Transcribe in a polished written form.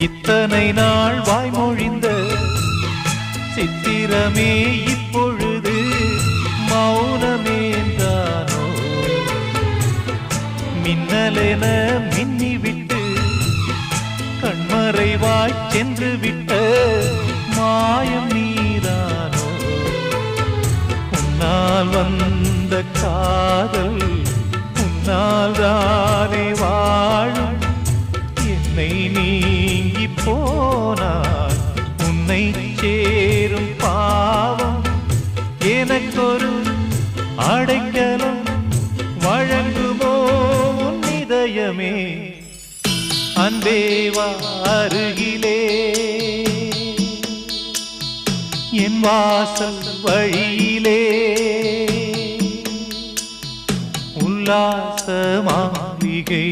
இத்தனை நாள் வாய்மொழிந்த சித்திரமே இப்பொழுது மௌனமேந்தானோ? மின்னலென மின்னிவிட்டு கண்மறைவாய் சென்று விட்ட மாயம் நீதானோ? உன்னால் வந்த காதல் உன்னால் தானே வாழும். என்னை நீங்கி போனால் உன்னை சேரும் பாவம். எனக்கொரு அடைக்கலம் வழங்குமோ உன் இதயமே? அன்பேவா அருகிலே என் வாசல் வழியிலே உல்லாச மாளிகை